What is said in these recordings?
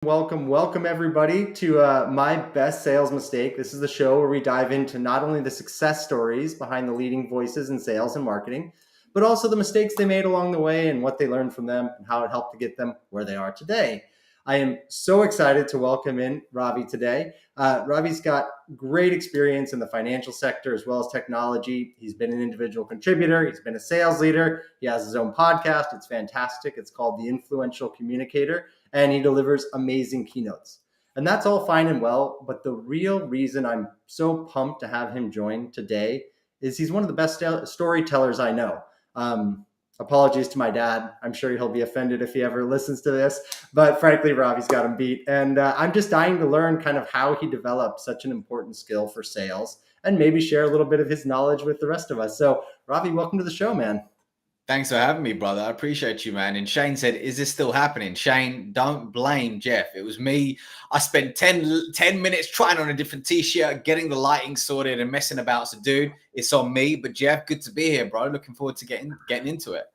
Welcome everybody to My Best Sales Mistake. This is the show where we dive into not only the success stories behind the leading voices in sales and marketing, but also the mistakes they made along the way and what they learned from them and how it helped to get them where they are today. I am so excited to welcome in Ravi today. Ravi's got great experience in the financial sector as well as technology. He's been an individual contributor. He's been a sales leader. He has his own podcast. It's fantastic. It's called The Influential Communicator, and he delivers amazing keynotes. And that's all fine and well, but the real reason I'm so pumped to have him join today is he's one of the best storytellers I know. Apologies to my dad. I'm sure he'll be offended if he ever listens to this, but frankly, Ravi's got him beat. And I'm just dying to learn kind of how he developed such an important skill for sales and maybe share a little bit of his knowledge with the rest of us. So Ravi, welcome to the show, man. Thanks for having me, brother. I appreciate you, man. And Shane said, is this still happening? Shane, don't blame Jeff. It was me. I spent 10 minutes trying on a different t-shirt, getting the lighting sorted and messing about. So, dude, it's on me. But, Jeff, good to be here, bro. Looking forward to getting into it.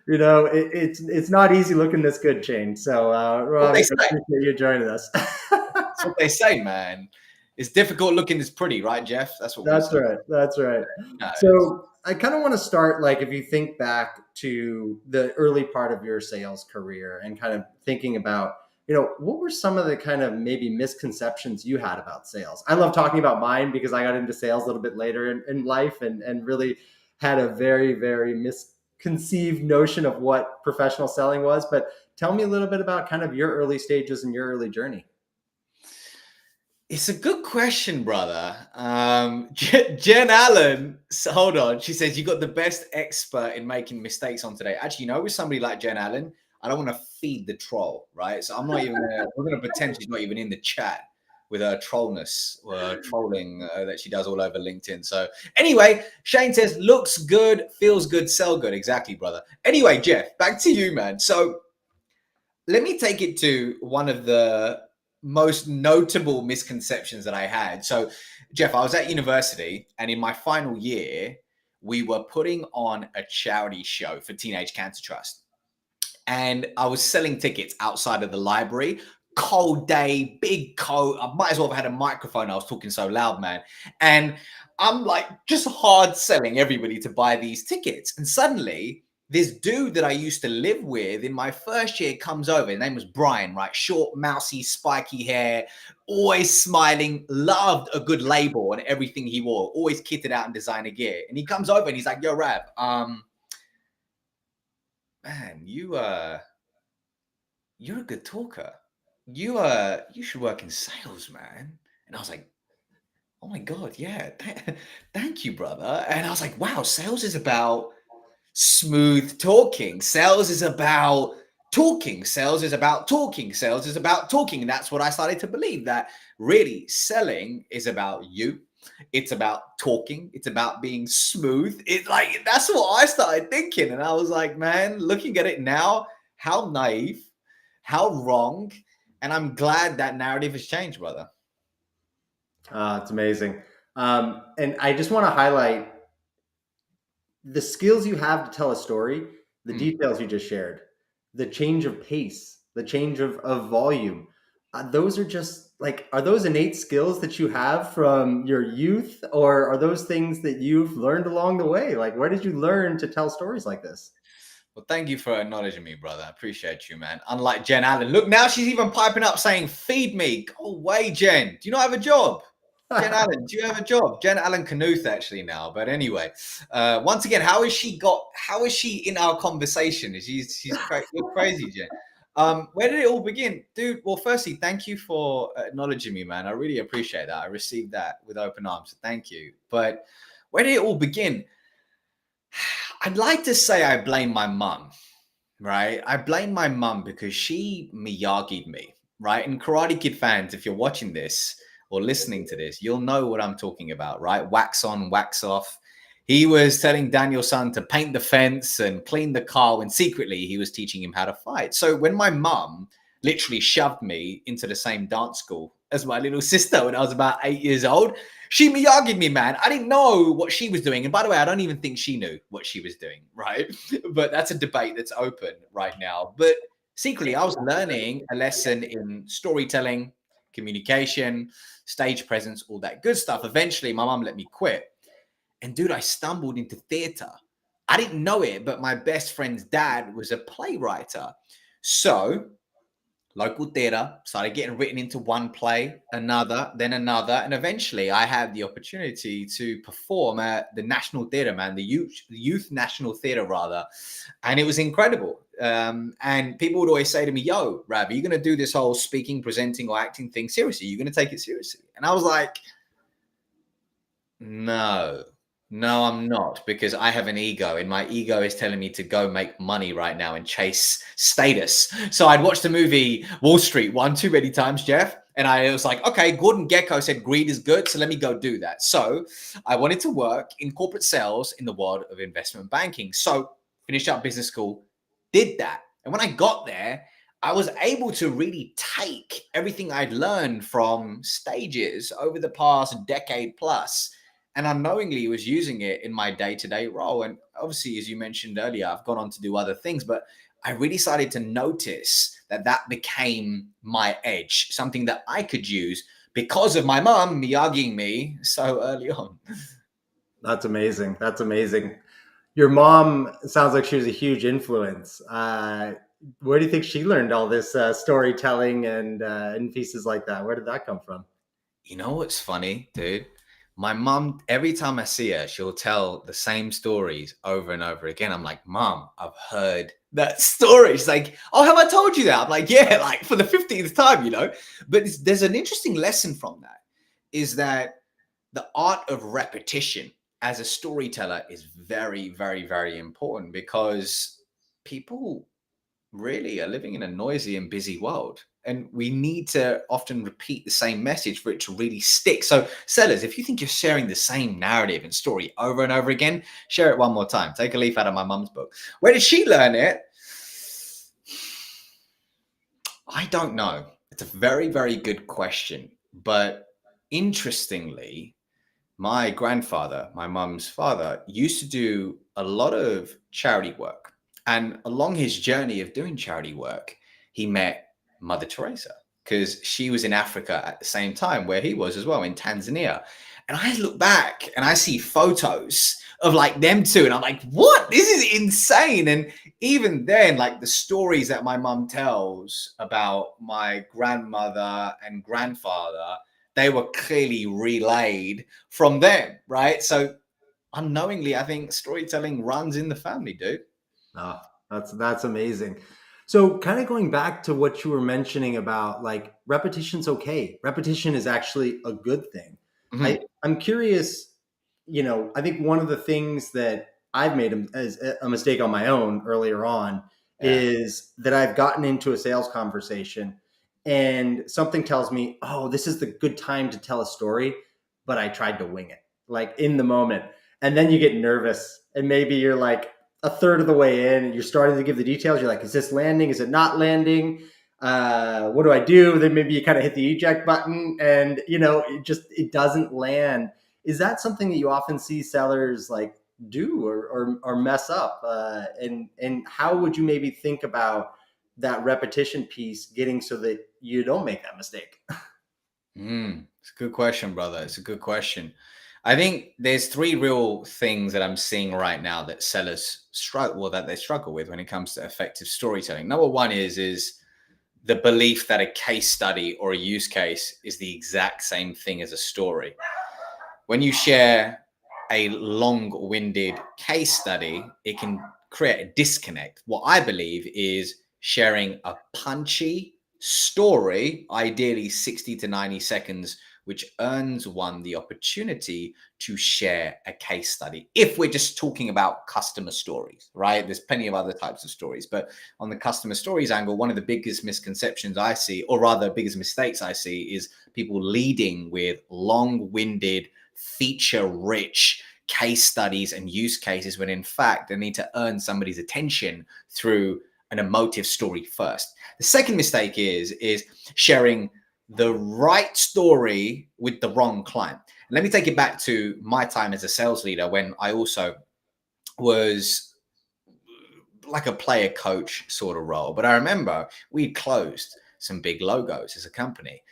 You know, it's not easy looking this good, Shane. So, Rob, I appreciate you joining us. That's what they say, man. It's difficult looking is pretty, right, Jeff? That's right. That's right. No, so I kind of want to start, like, if you think back to the early part of your sales career and kind of thinking about, what were some of the kind of maybe misconceptions you had about sales? I love talking about mine because I got into sales a little bit later in life and really had a very, very misconceived notion of what professional selling was. But tell me a little bit about kind of your early stages and your early journey. It's a good question, brother. Jen Allen, hold on. She says, you got the best expert in making mistakes on today. Actually, with somebody like Jen Allen, I don't want to feed the troll, right? So I'm not even we're going to pretend she's not even in the chat with her trollness or trolling that she does all over LinkedIn. So anyway, Shane says, looks good, feels good, sell good. Exactly, brother. Anyway, Jeff, back to you, man. So let me take it to one of the most notable misconceptions that I had. So, Jeff, I was at university, and in my final year, we were putting on a charity show for Teenage Cancer Trust. And I was selling tickets outside of the library. Cold day, big coat. I might as well have had a microphone. I was talking so loud, man. And I'm like just hard selling everybody to buy these tickets. And suddenly, this dude that I used to live with in my first year comes over. His name was Brian, right? Short, mousy, spiky hair, always smiling, loved a good label and everything he wore, always kitted out in designer gear. And he comes over and he's like, yo, Rav, man, you're a good talker. You should work in sales, man. And I was like, oh my God, yeah. Thank you, brother. And I was like, wow, sales is about smooth talking. Sales is about talking. Sales is about talking. Sales is about talking. And that's what I started to believe, that really selling is about you. It's about talking. It's about being smooth. It's like, that's what I started thinking. And I was like, man, looking at it now, how naive, how wrong. And I'm glad that narrative has changed, brother. It's amazing. And I just want to highlight the skills you have to tell a story, the details you just shared, the change of pace, the change of volume. Those are just like, are those innate skills that you have from your youth, or are those things that you've learned along the way? Like, where did you learn to tell stories like this? Well, thank you for acknowledging me, brother. I appreciate you, man. Unlike Jen Allen. Look, now she's even piping up saying, feed me. Go away, Jen. Do you not have a job? Jen Allen, do you have a job? Jen Allen Knuth actually now. But anyway, once again, how is she in our conversation? She's crazy, Jen. Where did it all begin? Dude, well, firstly, thank you for acknowledging me, man. I really appreciate that. I received that with open arms. So thank you. But where did it all begin? I'd like to say I blame my mum, right? I blame my mum because she Miyagi'd me, right? And Karate Kid fans, if you're watching this or listening to this, you'll know what I'm talking about, right? Wax on, wax off. He was telling Daniel-san to paint the fence and clean the car when secretly he was teaching him how to fight. So when my mum literally shoved me into the same dance school as my little sister when I was about 8 years old, she Miyagi'd me, man. I didn't know what she was doing. And by the way, I don't even think she knew what she was doing, right? But that's a debate that's open right now. But Secretly, I was learning a lesson in storytelling, communication, stage presence, all that good stuff. Eventually, my mom let me quit. And dude, I stumbled into theater. I didn't know it, but my best friend's dad was a playwright. So local theatre, started getting written into one play, another, then another. And eventually I had the opportunity to perform at the National Theatre, man, the youth National Theatre, rather. And it was incredible. And people would always say to me, yo, Ravi, you're going to do this whole speaking, presenting, or acting thing seriously? You're going to take it seriously? And I was like, no, no, I'm not, because I have an ego, and my ego is telling me to go make money right now and chase status. So I'd watched the movie Wall Street one too many times, Jeff. And I was like, okay, Gordon Gekko said greed is good, so let me go do that. So I wanted to work in corporate sales in the world of investment banking. So finished up business school, did that. And when I got there, I was able to really take everything I'd learned from stages over the past decade plus, and unknowingly was using it in my day-to-day role. And obviously, as you mentioned earlier, I've gone on to do other things, but I really started to notice that that became my edge, something that I could use because of my mom Miyagiing me so early on. That's amazing. That's amazing. Your mom sounds like she was a huge influence. Where do you think she learned all this storytelling and pieces like that? Where did that come from? You know what's funny, dude? My mom, every time I see her, she'll tell the same stories over and over again. I'm like, Mom, I've heard that story. She's like, oh, have I told you that? I'm like, yeah, like for the 15th time, you know? But there's an interesting lesson from that, is that the art of repetition as a storyteller is very, very, very important, because people really are living in a noisy and busy world. And we need to often repeat the same message for it to really stick. So, sellers, if you think you're sharing the same narrative and story over and over again, share it one more time. Take a leaf out of my mum's book. Where did she learn it? I don't know. It's a very, very good question. But interestingly, my grandfather, my mum's father, used to do a lot of charity work. And along his journey of doing charity work, he met Mother Teresa, because she was in Africa at the same time where he was as well, in Tanzania. And I look back and I see photos of like them two, and I'm like, what? This is insane. And even then, like the stories that my mum tells about my grandmother and grandfather, they were clearly relayed from them, right? So unknowingly, I think storytelling runs in the family, dude. Oh, that's amazing. So, kind of going back to what you were mentioning about like repetition's okay. Repetition is actually a good thing. Mhm. I'm curious. I think one of the things that I've made as a mistake on my own earlier on Yeah. is that I've gotten into a sales conversation and something tells me, "Oh, this is the good time to tell a story," but I tried to wing it, like in the moment, and then you get nervous, and maybe you're like a third of the way in and you're starting to give the details. You're like, is this landing? Is it not landing? What do I do? Then maybe you kind of hit the eject button and it doesn't land. Is that something that you often see sellers like do or mess up? And how would you maybe think about that repetition piece getting so that you don't make that mistake? It's a good question, brother. It's a good question. I think there's three real things that I'm seeing right now that sellers struggle, well, that they struggle with when it comes to effective storytelling. Number one is the belief that a case study or a use case is the exact same thing as a story. When you share a long-winded case study, it can create a disconnect. What I believe is sharing a punchy story, ideally 60 to 90 seconds, which earns one the opportunity to share a case study. If we're just talking about customer stories, right? There's plenty of other types of stories, but on the customer stories angle, one of the biggest misconceptions I see, or rather biggest mistakes I see, is people leading with long-winded, feature-rich case studies and use cases, when in fact they need to earn somebody's attention through an emotive story first. The second mistake is sharing the right story with the wrong client. And let me take it back to my time as a sales leader, when I also was like a player coach sort of role. But I remember we closed some big logos as a company.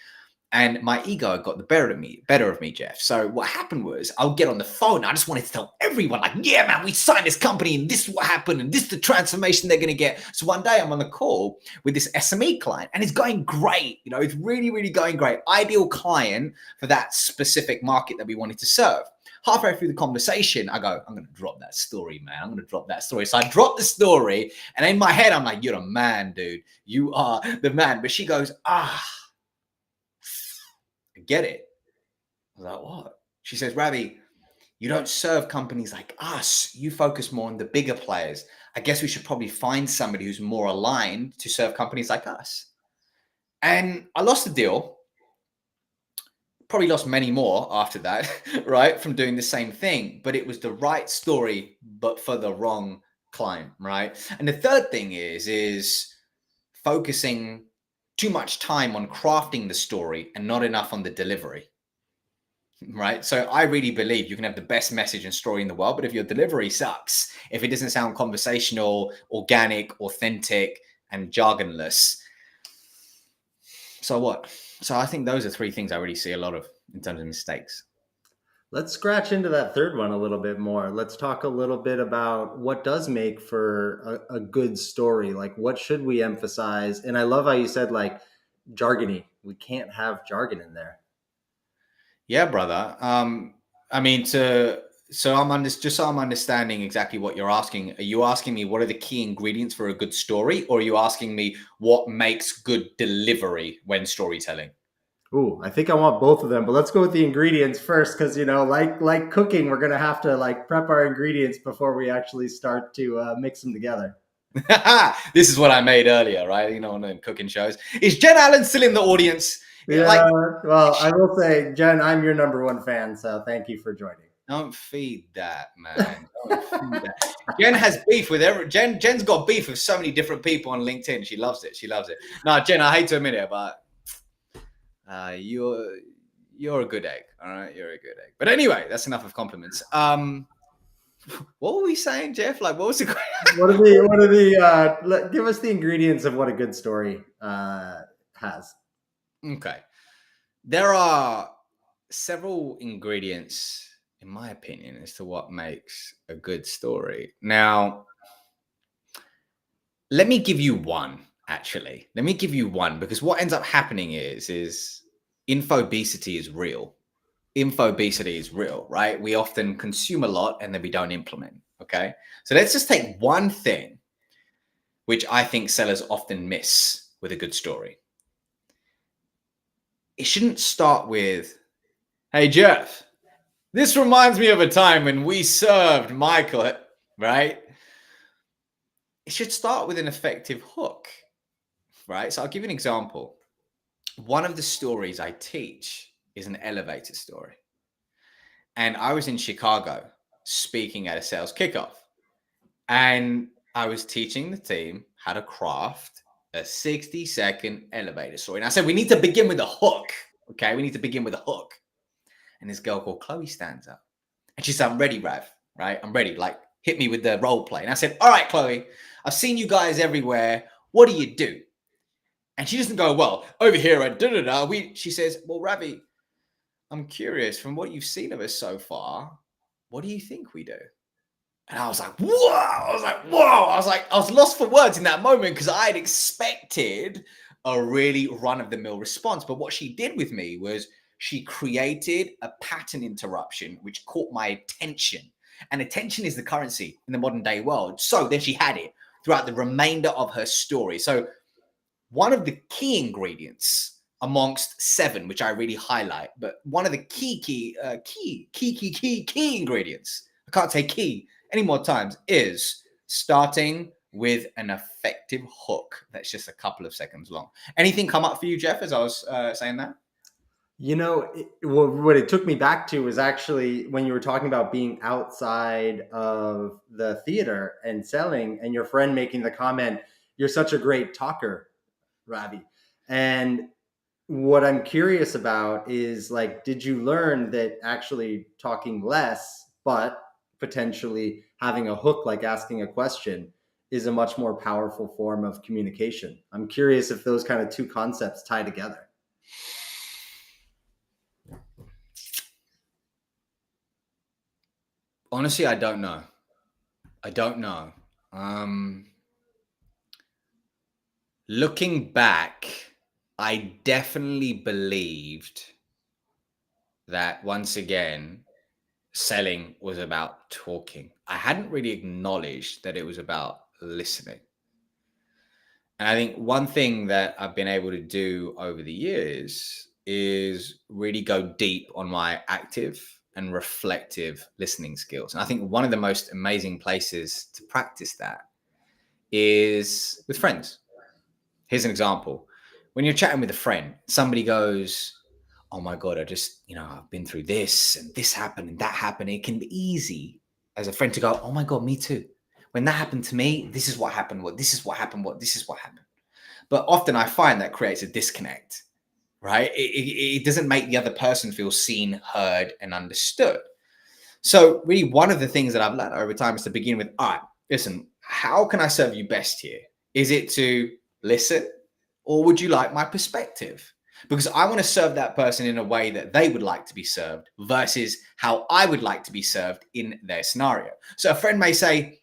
And my ego got the better of me, Jeff. So what happened was I'll get on the phone. I just wanted to tell everyone, like, yeah, man, we signed this company and this is what happened and this is the transformation they're going to get. So one day I'm on the call with this SME client and it's going great. You know, it's really, really going great. Ideal client for that specific market that we wanted to serve. Halfway through the conversation, I go, I'm going to drop that story, man. I'm going to drop that story. So I drop the story and in my head, I'm like, you're a man, dude. You are the man. But she goes, I get it. I was like, what? She says, Ravi, you don't serve companies like us. You focus more on the bigger players. I guess we should probably find somebody who's more aligned to serve companies like us. And I lost the deal. Probably lost many more after that, right? From doing the same thing. But it was the right story, but for the wrong client, right? And the third thing is focusing too much time on crafting the story and not enough on the delivery. Right. So I really believe you can have the best message and story in the world, but if your delivery sucks, if it doesn't sound conversational, organic, authentic, and jargonless, so what? So I think those are three things I really see a lot of in terms of mistakes. Let's scratch into that third one a little bit more. Let's talk a little bit about what does make for a good story. Like, what should we emphasize? And I love how you said, like, jargony. We can't have jargon in there. Yeah, brother. I mean, so just so I'm understanding exactly what you're asking. Are you asking me what are the key ingredients for a good story, or are you asking me what makes good delivery when storytelling? Ooh, I think I want both of them, but let's go with the ingredients first, because like cooking, we're gonna have to like prep our ingredients before we actually start to mix them together. This is what I made earlier, right? You know, on the cooking shows. Is Jen Allen still in the audience? Yeah, Like, well, I will say, Jen, I'm your number one fan, so thank you for joining. don't feed that, man. Don't feed that. Jen has beef with Jen's got beef with so many different people on LinkedIn. She loves it. She loves it. No, Jen, I hate to admit it, but you're a good egg. All right, you're a good egg. But anyway, that's enough of compliments. What were we saying, Jeff? Like, what was the give us the ingredients of what a good story has. Okay. There are several ingredients, in my opinion, as to what makes a good story. Now, let me give you one, actually. Let me give you one, because what ends up happening is infobesity is real. Infobesity is real, right? We often consume a lot and then we don't implement. Okay. So let's just take one thing, which I think sellers often miss with a good story. It shouldn't start with, hey, Jeff, this reminds me of a time when we served Michael, right? It should start with an effective hook, right? So I'll give you an example. One of the stories I teach is an elevator story. And I was in Chicago speaking at a sales kickoff. And I was teaching the team how to craft a 60-second elevator story. And I said, we need to begin with a hook. Okay, we need to begin with a hook. And this girl called Chloe stands up. And she said, I'm ready, Rav, right? I'm ready. Like, hit me with the role play. And I said, all right, Chloe, I've seen you guys everywhere. What do you do? And she doesn't go, well, over here at da-da-da. She says, well, Ravi, I'm curious, from what you've seen of us so far, what do you think we do? And I was like, whoa! I was lost for words in that moment because I had expected a really run-of-the-mill response. But what she did with me was she created a pattern interruption which caught my attention. And attention is the currency in the modern day world. So then she had it throughout the remainder of her story. So one of the key ingredients amongst 7, which I really highlight, but one of the key ingredients, I can't say key any more times, is starting with an effective hook that's just a couple of seconds long. Anything come up for you, Jeff, as I was saying that? What it took me back to was actually when you were talking about being outside of the theater and selling, and your friend making the comment, "You're such a great talker, Ravi." And what I'm curious about is, like, did you learn that actually talking less, but potentially having a hook, like asking a question, is a much more powerful form of communication. I'm curious if those kind of two concepts tie together. Honestly, I don't know. Looking back, I definitely believed that once again, selling was about talking. I hadn't really acknowledged that it was about listening. And I think one thing that I've been able to do over the years is really go deep on my active and reflective listening skills. And I think one of the most amazing places to practice that is with friends. Here's an example. When you're chatting with a friend, somebody goes, "Oh my God, I've been through this and this happened and that happened." It can be easy as a friend to go, "Oh my God, me too. When that happened to me, this is what happened. This is what happened. This is what happened." But often I find that creates a disconnect, right? It doesn't make the other person feel seen, heard, and understood. So really one of the things that I've learned over time is to begin with, all right, listen, how can I serve you best here? Is it to listen, or would you like my perspective? Because I want to serve that person in a way that they would like to be served versus how I would like to be served in their scenario. So a friend may say,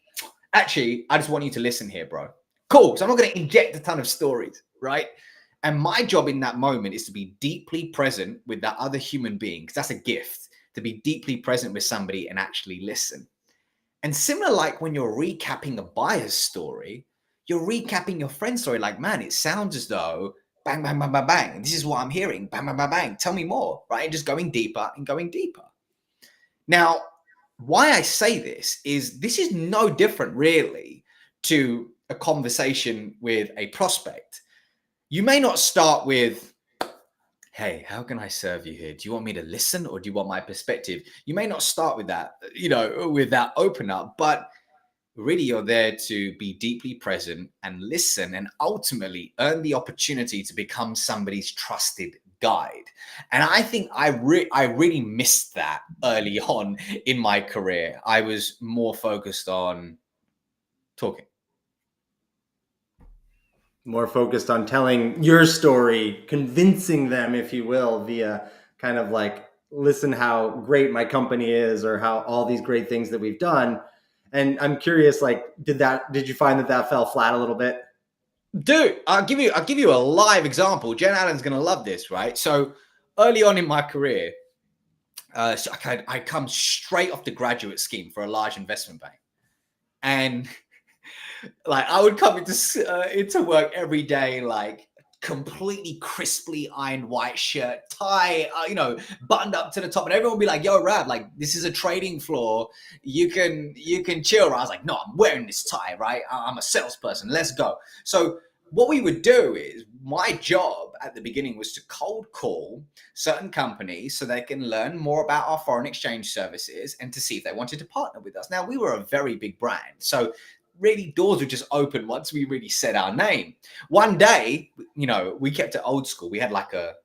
actually, I just want you to listen here, bro. Cool. So I'm not going to inject a ton of stories, right? And my job in that moment is to be deeply present with that other human being, because that's a gift, to be deeply present with somebody and actually listen. And similar, like when you're recapping a buyer's story, you're recapping your friend's story. Like, man, it sounds as though bang, bang, bang, bang, bang. This is what I'm hearing. Bang, bang, bang, bang. Tell me more, right? And just going deeper and going deeper. Now, why I say this is no different really to a conversation with a prospect. You may not start with, "Hey, how can I serve you here? Do you want me to listen or do you want my perspective?" You may not start with that, with that open up, but really you're there to be deeply present and listen and ultimately earn the opportunity to become somebody's trusted guide. And I think I really missed that early on in my career. I was more focused on talking. More focused on telling your story, convincing them, if you will, via kind of like, listen how great my company is or how all these great things that we've done. And I'm curious, like, did you find that fell flat a little bit? Dude, I'll give you a live example. Jen Allen's gonna love this, right? So early on in my career, so I come straight off the graduate scheme for a large investment bank, and like I would come into work every day, like completely crisply ironed white shirt, tie, buttoned up to the top, and everyone would be like, "Yo, Rav, like this is a trading floor. You can chill." I was like, "No, I'm wearing this tie, right? I'm a salesperson. Let's go." So what we would do is my job at the beginning was to cold call certain companies so they can learn more about our foreign exchange services and to see if they wanted to partner with us. Now we were a very big brand, so really doors would just open once we really said our name. One day, we kept it old school. We had like a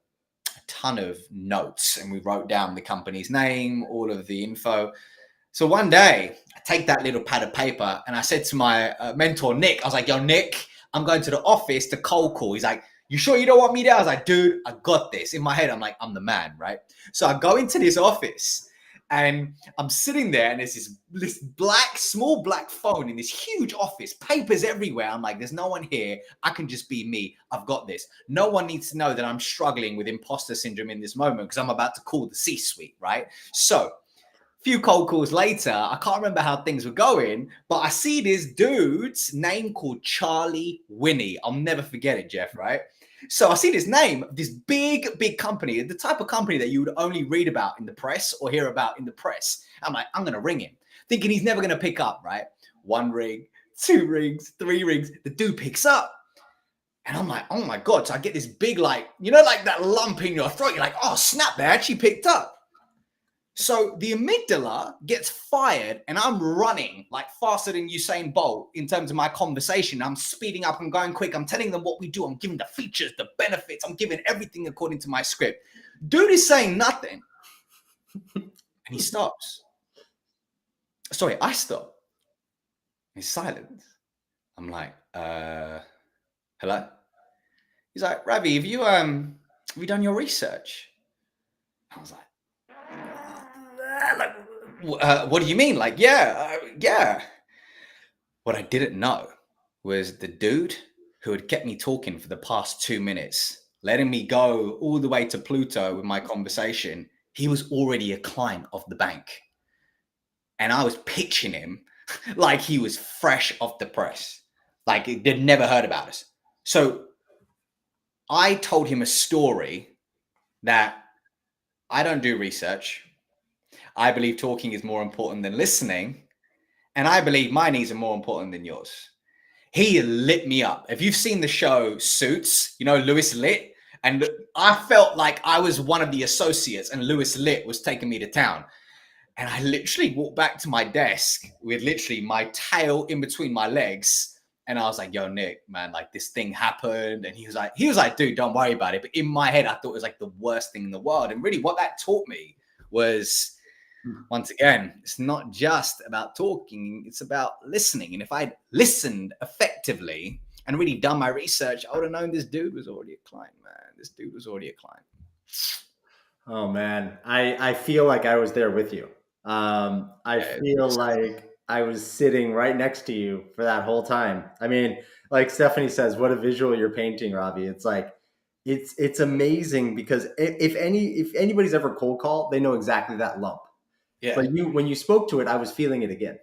ton of notes and we wrote down the company's name, all of the info. So one day I take that little pad of paper and I said to my mentor, Nick, I was like, "Yo, Nick, I'm going to the office to cold call." He's like, "You sure you don't want me there?" I was like, "Dude, I got this." In my head, I'm like, I'm the man, right? So I go into this office and I'm sitting there and there's this small black phone in this huge office, papers everywhere. I'm like, there's no one here. I can just be me. I've got this. No one needs to know that I'm struggling with imposter syndrome in this moment because I'm about to call the C-suite, right? So few cold calls later, I can't remember how things were going, but I see this dude's name called Charlie Winnie. I'll never forget it, Jeff, right? So I see this name, this big company, the type of company that you would only read about in the press or hear about in the press. I'm like, I'm going to ring him, thinking he's never going to pick up, right? One ring, two rings, three rings. The dude picks up. And I'm like, oh my God. So I get this big, like that lump in your throat. You're like, oh, snap, they actually picked up. So the amygdala gets fired and I'm running like faster than Usain Bolt in terms of my conversation. I'm speeding up, I'm going quick. I'm telling them what we do. I'm giving the features, the benefits. I'm giving everything according to my script. Dude is saying nothing. And he stops. Sorry, I stop. He's silent. I'm like, hello? He's like, Ravi, have you done your research? I was like, what do you mean? Like, yeah. What I didn't know was the dude who had kept me talking for the past 2 minutes, letting me go all the way to Pluto with my conversation. He was already a client of the bank. And I was pitching him like he was fresh off the press, like they'd never heard about us. So I told him a story that I don't do research. I believe talking is more important than listening. And I believe my needs are more important than yours. He lit me up. If you've seen the show Suits, Lewis Litt, and I felt like I was one of the associates and Lewis Litt was taking me to town. And I literally walked back to my desk with literally my tail in between my legs. And I was like, yo, Nick, man, like this thing happened. And he was like, dude, don't worry about it. But in my head, I thought it was like the worst thing in the world. And really what that taught me was, once again, it's not just about talking, it's about listening. And if I'd listened effectively and really done my research, I would have known this dude was already a client, man. This dude was already a client. Oh man, I feel like I was there with you. I feel like I was sitting right next to you for that whole time. I mean, like Stephanie says, what a visual you're painting, Ravi. It's like it's amazing because if anybody's ever cold called, they know exactly that lump. Yeah. But when you spoke to it, I was feeling it again.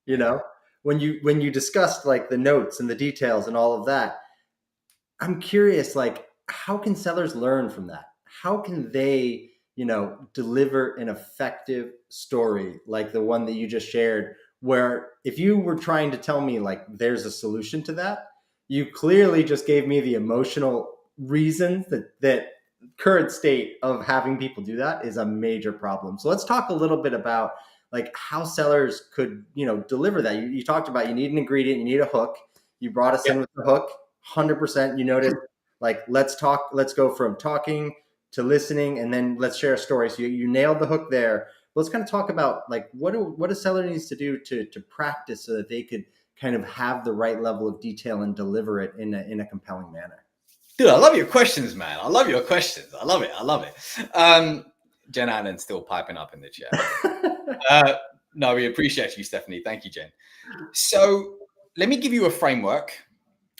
You know, when you discussed like the notes and the details and all of that, I'm curious, like, how can sellers learn from that? How can they, deliver an effective story like the one that you just shared, where if you were trying to tell me like there's a solution to that, you clearly just gave me the emotional reasons that current state of having people do that is a major problem. So let's talk a little bit about like how sellers could, deliver that. You talked about you need an ingredient, you need a hook. You brought us Yeah. in with the hook. 100%. You noticed like let's go from talking to listening, and then let's share a story. So you nailed the hook there. Let's kind of talk about like what a seller needs to do to practice so that they could kind of have the right level of detail and deliver it in a compelling manner. Dude, I love your questions, man. I love your questions. I love it. Jen Allen's still piping up in the chat. No, we appreciate you, Stephanie. Thank you, Jen. So let me give you a framework,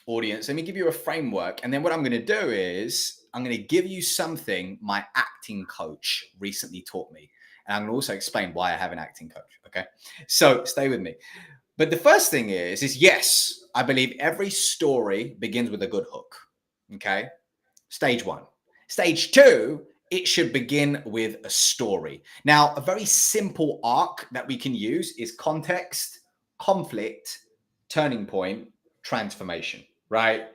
audience. Let me give you a framework. And then what I'm going to do is I'm going to give you something my acting coach recently taught me. And I'm going to also explain why I have an acting coach. Okay. So stay with me. But the first thing is yes, I believe every story begins with a good hook. Okay. Stage one. Stage two, it should begin with a story. Now, a very simple arc that we can use is context, conflict, turning point, transformation, right?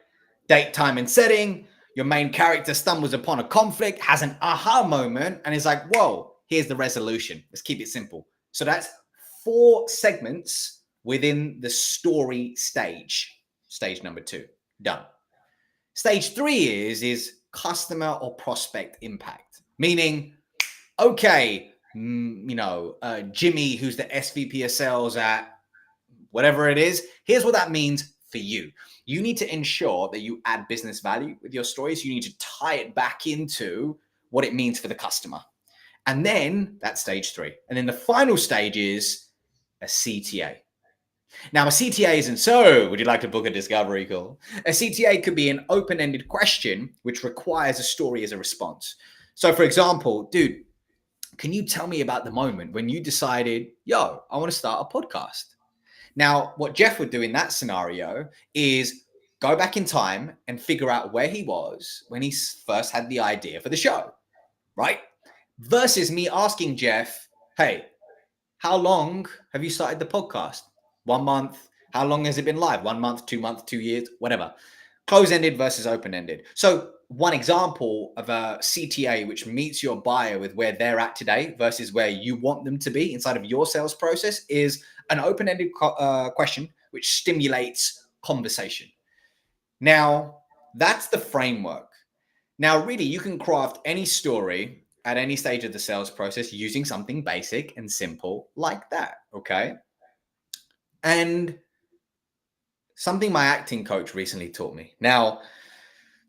Date, time, and setting. Your main character stumbles upon a conflict, has an aha moment, and is like, whoa, here's the resolution. Let's keep it simple. So that's 4 segments within the story stage. Stage number 2, done. Stage 3 is customer or prospect impact, meaning, okay, Jimmy, who's the SVP of sales at whatever it is, here's what that means for you. You need to ensure that you add business value with your stories. You need to tie it back into what it means for the customer. And then that's stage 3. And then the final stage is a CTA. Now, a CTA isn't so, would you like to book a discovery call? A CTA could be an open-ended question which requires a story as a response. So, for example, dude, can you tell me about the moment when you decided, yo, I want to start a podcast? Now, what Jeff would do in that scenario is go back in time and figure out where he was when he first had the idea for the show, right? Versus me asking Jeff, hey, how long have you started the podcast? 1 month. How long has it been live? 1 month, 2 months, 2 years, whatever. Close-ended versus open-ended. So one example of a CTA which meets your buyer with where they're at today versus where you want them to be inside of your sales process is an open-ended question which stimulates conversation. Now, that's the framework. Now, really, you can craft any story at any stage of the sales process using something basic and simple like that, okay? And something my acting coach recently taught me. Now,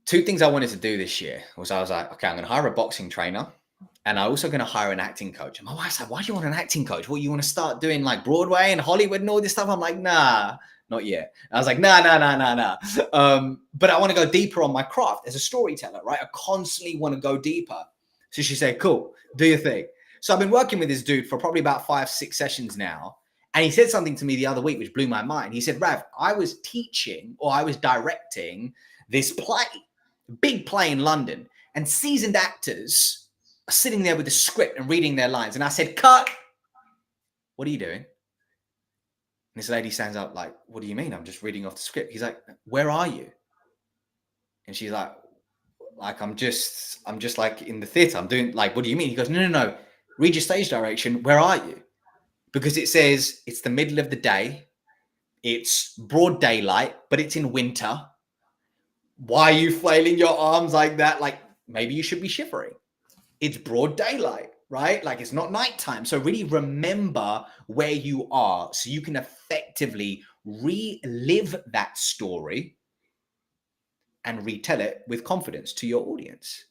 two things I wanted to do this year was I was like, okay, I'm going to hire a boxing trainer and I'm also going to hire an acting coach. And my wife's like, why do you want an acting coach? What, you want to start doing like Broadway and Hollywood and all this stuff? I'm like, nah, not yet. I was like, nah. But I want to go deeper on my craft as a storyteller, right? I constantly want to go deeper. So she said, cool, do your thing. So I've been working with this dude for probably about 5-6 sessions now. And he said something to me the other week, which blew my mind. He said, Rav, I was teaching or I was directing this play, big play in London, and seasoned actors are sitting there with the script and reading their lines. And I said, cut. What are you doing? And this lady stands up like, what do you mean? I'm just reading off the script. He's like, where are you? And she's like, I'm just like in the theater. I'm doing like, what do you mean? He goes, no. Read your stage direction. Where are you? Because it says it's the middle of the day. It's broad daylight, but it's in winter. Why are you flailing your arms like that? Like maybe you should be shivering. It's broad daylight, right? Like it's not nighttime. So really remember where you are so you can effectively relive that story and retell it with confidence to your audience.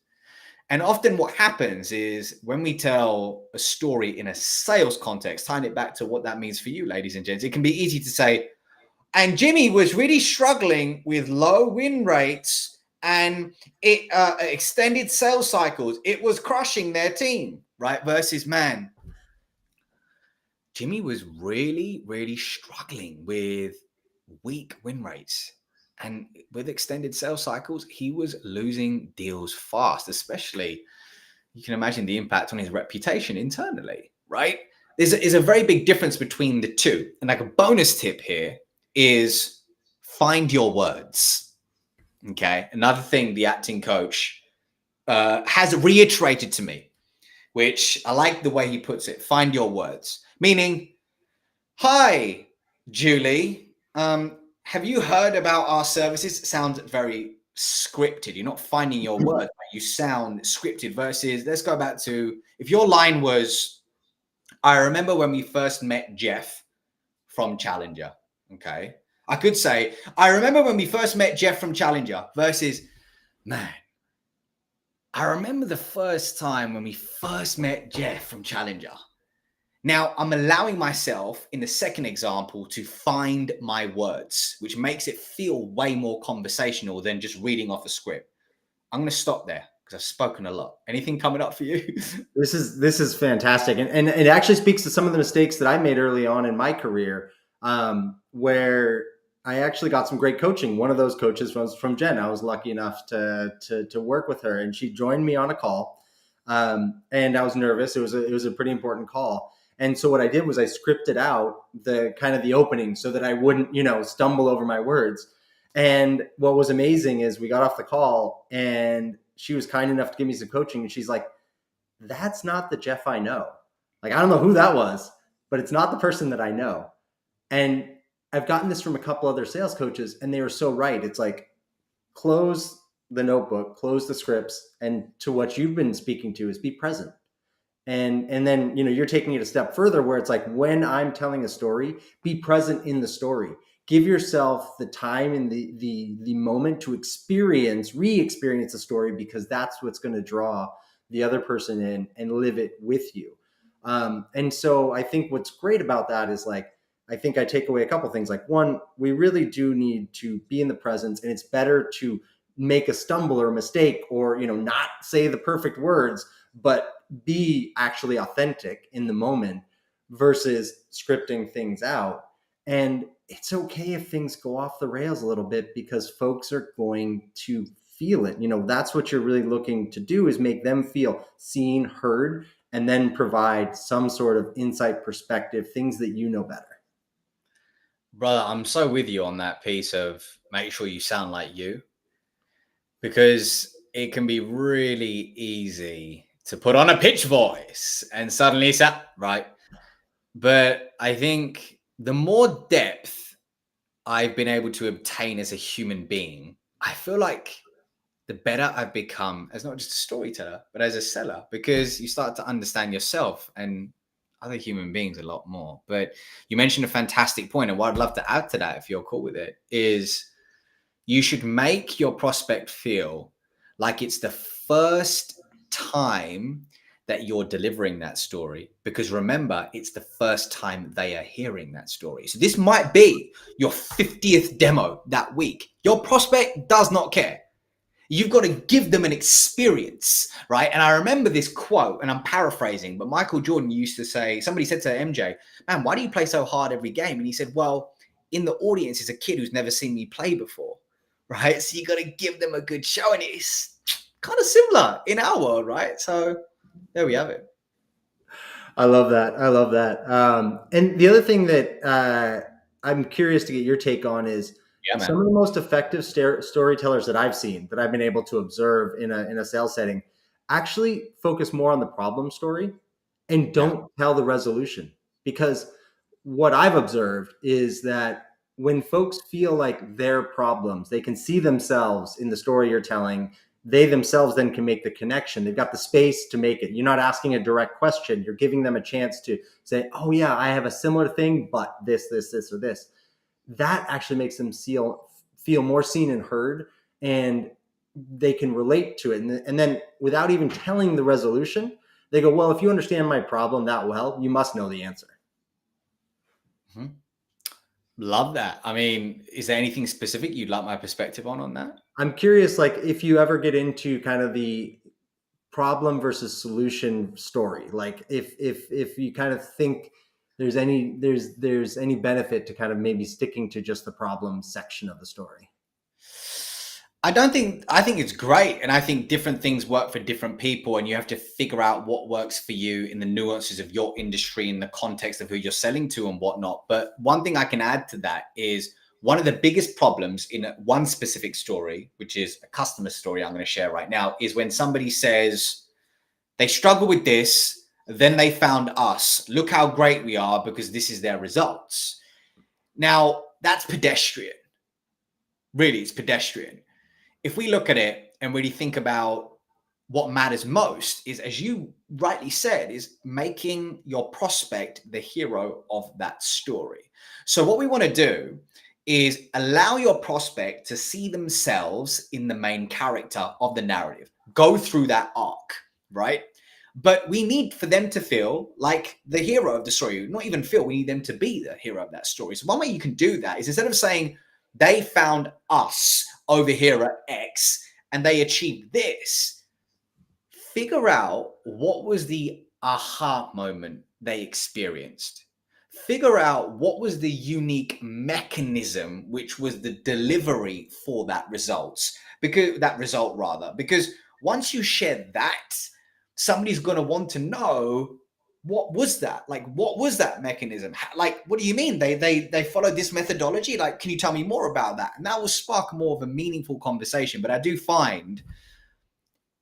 And often what happens is when we tell a story in a sales context, tying it back to what that means for you, ladies and gents, it can be easy to say, and Jimmy was really struggling with low win rates and it extended sales cycles. It was crushing their team, right? Versus, man, Jimmy was really, really struggling with weak win rates. And with extended sales cycles, he was losing deals fast, especially you can imagine the impact on his reputation internally, right? There's a very big difference between the two. And like a bonus tip here is find your words. Okay. Another thing the acting coach has reiterated to me, which I like the way he puts it, find your words, meaning, hi, Julie. Have you heard about our services? It sounds very scripted. You're not finding your words, but you sound scripted versus, let's go back to, if your line was, I remember when we first met Jeff from Challenger. Okay. I could say, I remember when we first met Jeff from Challenger versus, man, I remember the first time when we first met Jeff from Challenger. Now, I'm allowing myself in the second example to find my words, which makes it feel way more conversational than just reading off a script. I'm going to stop there because I've spoken a lot. Anything coming up for you? This is fantastic, and it actually speaks to some of the mistakes that I made early on in my career, where I actually got some great coaching. One of those coaches was from Jen. I was lucky enough to work with her, and she joined me on a call, and I was nervous. It was a pretty important call. And so what I did was I scripted out the kind of the opening so that I wouldn't, stumble over my words. And what was amazing is we got off the call and she was kind enough to give me some coaching. And she's like, that's not the Jeff I know. Like, I don't know who that was, but it's not the person that I know. And I've gotten this from a couple other sales coaches and they were so right. It's like, close the notebook, close the scripts. And to what you've been speaking to is be present. And then you're taking it a step further where it's like, when I'm telling a story, be present in the story. Give yourself the time and the moment to re-experience the story, because that's what's going to draw the other person in and live it with you. And so I think what's great about that is, like, I think I take away a couple things. Like, one, we really do need to be in the presence, and it's better to make a stumble or a mistake or not say the perfect words, but be actually authentic in the moment versus scripting things out. And it's okay if things go off the rails a little bit, because folks are going to feel it. That's what you're really looking to do, is make them feel seen, heard, and then provide some sort of insight, perspective, things that you know better. Brother, I'm so with you on that piece of make sure you sound like you, because it can be really easy to put on a pitch voice and suddenly it's right. But I think the more depth I've been able to obtain as a human being, I feel like the better I've become as not just a storyteller, but as a seller, because you start to understand yourself and other human beings a lot more. But you mentioned a fantastic point, and what I'd love to add to that, if you're cool with it, is you should make your prospect feel like it's the first time that you're delivering that story, because remember, it's the first time they are hearing that story. So this might be your 50th demo that week. Your prospect does not care. You've got to give them an experience, right? And I remember this quote, and I'm paraphrasing, but Michael Jordan used to say, somebody said to MJ, man, why do you play so hard every game? And he said, well, in the audience is a kid who's never seen me play before, right? So you got to give them a good show. And it's kind of similar in our world, right? So there we have it. I love that. I love that. And the other thing that I'm curious to get your take on is Yeah, some man. of the most effective storytellers that I've seen, that I've been able to observe in a sales setting, actually focus more on the problem story and Yeah. don't tell the resolution. Because what I've observed is that when folks feel like their problems, they can see themselves in the story you're telling, they themselves then can make the connection. They've got the space to make it. You're not asking a direct question. You're giving them a chance to say, oh yeah, I have a similar thing, but this, or this. That actually makes them feel more seen and heard, and they can relate to it. And then without even telling the resolution, they go, well, if you understand my problem that well, you must know the answer. Mm-hmm. Love that. I mean, is there anything specific you'd like my perspective on that? I'm curious, like if you ever get into kind of the problem versus solution story, like if you kind of think there's any benefit to kind of maybe sticking to just the problem section of the story. I think it's great. And I think different things work for different people. And you have to figure out what works for you in the nuances of your industry, in the context of who you're selling to and whatnot. But one thing I can add to that is one of the biggest problems in one specific story, which is a customer story I'm going to share right now, is when somebody says they struggle with this, then they found us. Look how great we are because this is their results. Now, that's pedestrian. Really, it's pedestrian. If we look at it and really think about what matters most, is, as you rightly said, is making your prospect the hero of that story. So what we want to do is allow your prospect to see themselves in the main character of the narrative, go through that arc, right? But we need for them to feel like the hero of the story. Not even feel, we need them to be the hero of that story. So one way you can do that is, instead of saying they found us over here at X and they achieved this, figure out what was the aha moment they experienced. Figure out what was the unique mechanism, which was the delivery for that results, because that result rather, because once you share that, somebody's going to want to know, what was that? Like, what was that mechanism? Like, what do you mean? They followed this methodology? Like, can you tell me more about that? And that will spark more of a meaningful conversation. But I do find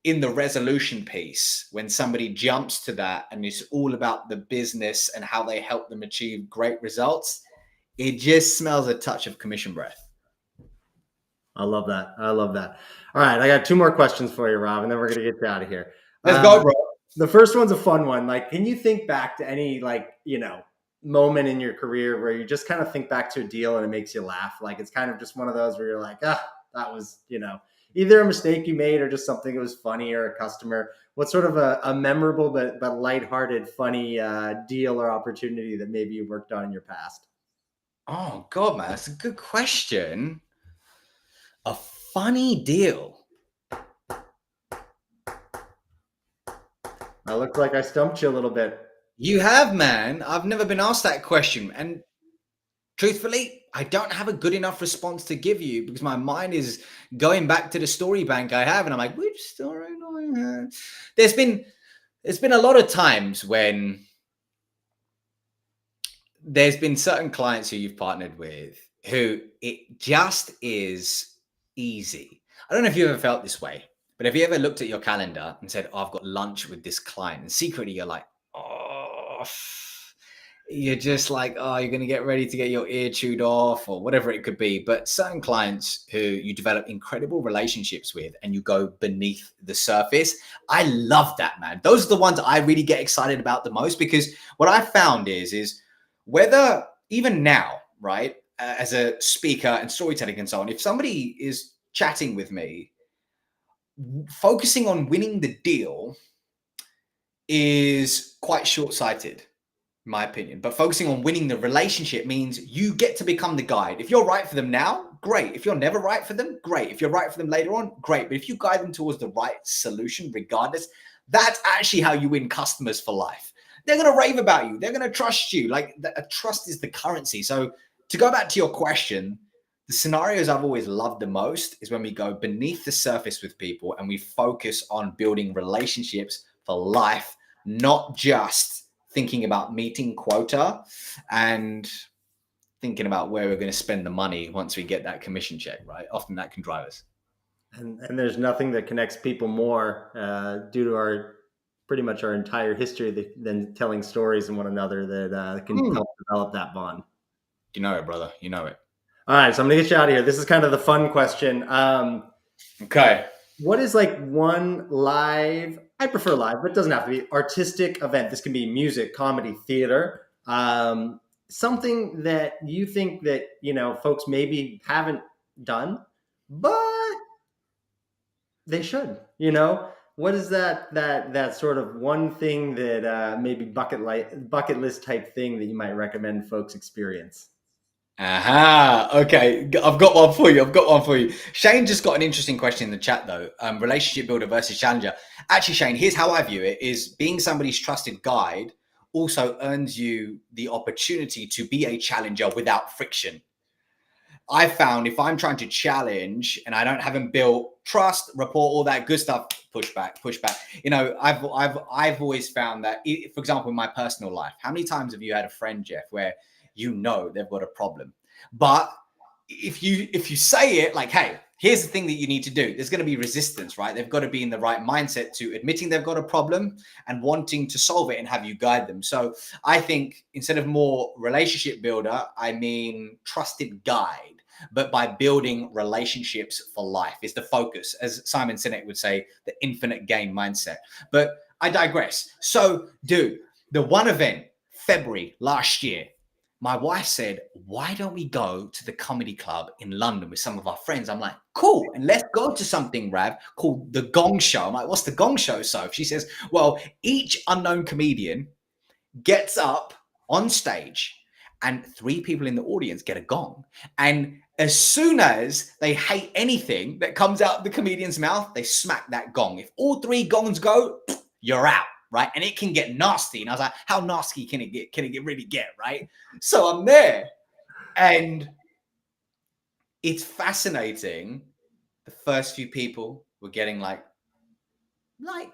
in the resolution piece, when somebody jumps to that and it's all about the business and how they help them achieve great results, it just smells a touch of commission breath. I love that. I love that. All right, I got two more questions for you, Rob, and then we're gonna get you out of here. Let's go, bro. The first one's a fun one. Like, can you think back to any, like, moment in your career where you just kind of think back to a deal and it makes you laugh? Like, it's kind of just one of those where you're like, that was, either a mistake you made or just something that was funny, or a customer. What sort of a memorable but lighthearted, funny deal or opportunity that maybe you worked on in your past? Oh God, man, that's a good question. A funny deal. I look like I stumped you a little bit. You have, man. I've never been asked that question. And truthfully, I don't have a good enough response to give you, because my mind is going back to the story bank I have. And I'm like, which story do I have? There's been a lot of times when there's been certain clients who you've partnered with who it just is easy. I don't know if you ever felt this way, but have you ever looked at your calendar and said, oh, I've got lunch with this client, and secretly you're like, oh, you're just like, oh, you're going to get ready to get your ear chewed off or whatever it could be. But certain clients who you develop incredible relationships with and you go beneath the surface, I love that, man. Those are the ones I really get excited about the most, because what I found is whether even now, right, as a speaker and storytelling and so on, if somebody is chatting with me, focusing on winning the deal is quite short-sighted, my opinion. But focusing on winning the relationship means you get to become the guide. If you're right for them now, great. If you're never right for them, great. If you're right for them later on, great. But if you guide them towards the right solution, regardless, that's actually how you win customers for life. They're going to rave about you. They're going to trust you. Like, trust is the currency. So to go back to your question, the scenarios I've always loved the most is when we go beneath the surface with people and we focus on building relationships for life, not just thinking about meeting quota and thinking about where we're going to spend the money once we get that commission check, right? Often that can drive us. And there's nothing that connects people more due to our pretty much our entire history than telling stories in one another that can help develop that bond. You know it, brother. You know it. All right, so I'm gonna get you out of here. This is kind of the fun question. Okay. What is like one live, I prefer live, but it doesn't have to be, artistic event? This can be music, comedy, theater, something that you think that, you know, folks maybe haven't done, but they should, you know? What is that sort of one thing that maybe bucket list type thing that you might recommend folks experience? Aha. Okay. I've got one for you. Shane just got an interesting question in the chat though. Relationship builder versus challenger. Actually, Shane, here's how I view it: is being somebody's trusted guide also earns you the opportunity to be a challenger without friction. I found if I'm trying to challenge and I haven't built trust, rapport, all that good stuff, push back. You know, I've always found that, for example, in my personal life, how many times have you had a friend, Jeff, where you know they've got a problem, but if you say it like, hey, here's the thing that you need to do, there's going to be resistance, right? They've got to be in the right mindset to admitting they've got a problem and wanting to solve it and have you guide them. So I think instead of more relationship builder, I mean trusted guide, but by building relationships for life is the focus, as Simon Sinek would say, the infinite game mindset. But I digress. So dude, the one event, February last year, my wife said, why don't we go to the comedy club in London with some of our friends? I'm like, cool. And let's go to something, Rav, called the Gong Show. I'm like, what's the Gong Show? So she says, well, each unknown comedian gets up on stage and 3 people in the audience get a gong. And as soon as they hate anything that comes out of the comedian's mouth, they smack that gong. If all 3 gongs go, you're out. Right. And it can get nasty. And I was like, how nasty can it get? Can it really get? Right. So I'm there. And it's fascinating. The first few people were getting like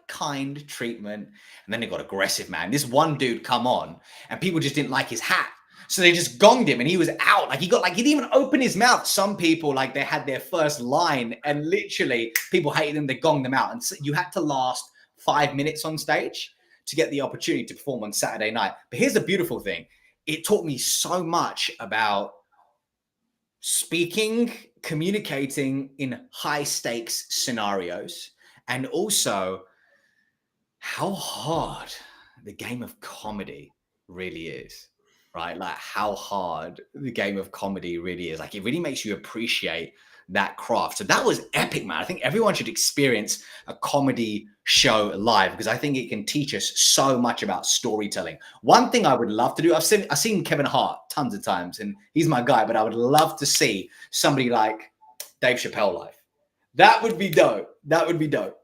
kind treatment. And then they got aggressive, man. This one dude come on and people just didn't like his hat. So they just gonged him and he was out. Like he didn't even open his mouth. Some people, like they had their first line and literally people hated them. They gonged them out. And so you had to last 5 minutes on stage to get the opportunity to perform on Saturday night. But here's the beautiful thing. It taught me so much about speaking, communicating in high stakes scenarios, and also how hard the game of comedy really is, right? Like how hard the game of comedy really is. Like it really makes you appreciate that craft. So that was epic, man. I think everyone should experience a comedy show live because I think it can teach us so much about storytelling. One thing I would love to do, I've seen Kevin Hart tons of times and he's my guy, but I would love to see somebody like Dave Chappelle live. That would be dope. That would be dope.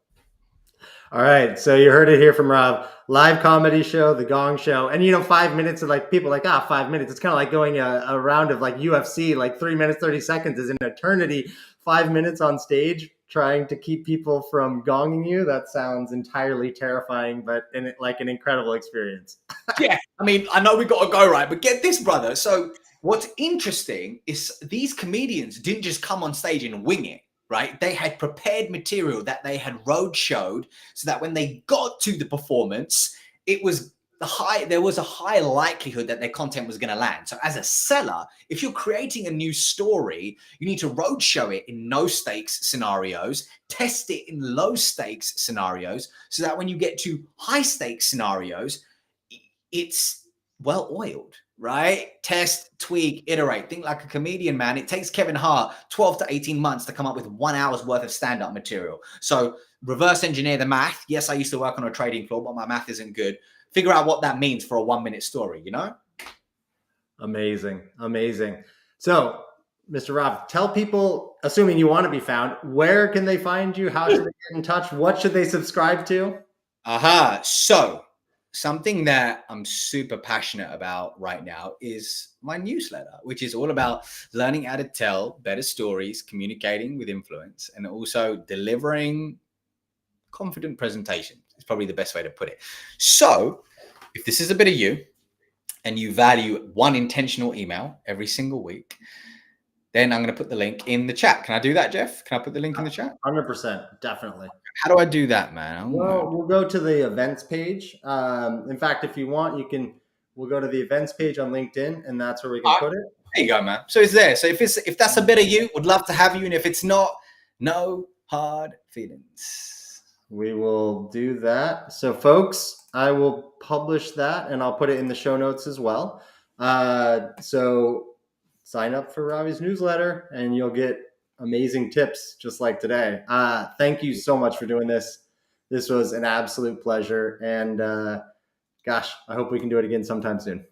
All right, so you heard it here from Rob. Live comedy show, The Gong Show. And, you know, 5 minutes of like people like, 5 minutes. It's kind of like going a round of like UFC, like 3 minutes, 30 seconds is an eternity. 5 minutes on stage trying to keep people from gonging you. That sounds entirely terrifying, but like an incredible experience. Yeah, I mean, I know we got to go, right? But get this, brother. So what's interesting is these comedians didn't just come on stage and wing it. Right? They had prepared material that they had road showed so that when they got to the performance, it was there was a high likelihood that their content was going to land. So as a seller, if you're creating a new story, you need to roadshow it in no stakes scenarios, test it in low stakes scenarios, so that when you get to high stakes scenarios, it's well oiled, right? Test, tweak, iterate. Think like a comedian, man. It takes Kevin Hart 12 to 18 months to come up with 1 hour's worth of stand-up material. So reverse engineer the math. Yes, I used to work on a trading floor, but my math isn't good. Figure out what that means for a 1-minute story, you know? Amazing. Amazing. So, Mr. Rav, tell people, assuming you want to be found, where can they find you? How should they get in touch? What should they subscribe to? Aha. So something that I'm super passionate about right now is my newsletter, which is all about learning how to tell better stories, communicating with influence, and also delivering confident presentation. It's probably the best way to put it. So if this is a bit of you and you value one intentional email every single week, then I'm going to put the link in the chat. Can I do that, Jeff? Can I put the link in the chat? 100%, definitely. How do I do that, man? Well, we'll go to the events page. In fact, if you want, we'll go to the events page on LinkedIn, and that's where we can put it. There you go, man. So it's there. So if that's a bit of you, would love to have you. And if it's not, no hard feelings. We will do that. So, folks, I will publish that, and I'll put it in the show notes as well. So sign up for Ravi's newsletter, and you'll get amazing tips just like today. Thank you so much for doing this. This was an absolute pleasure. And gosh, I hope we can do it again sometime soon.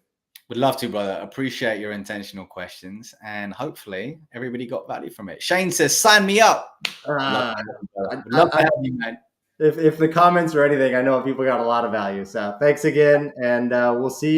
Would love to, brother. Appreciate your intentional questions. And hopefully everybody got value from it. Shane says, sign me up. Love to have you, man. If the comments or anything, I know people got a lot of value. So thanks again. And we'll see you.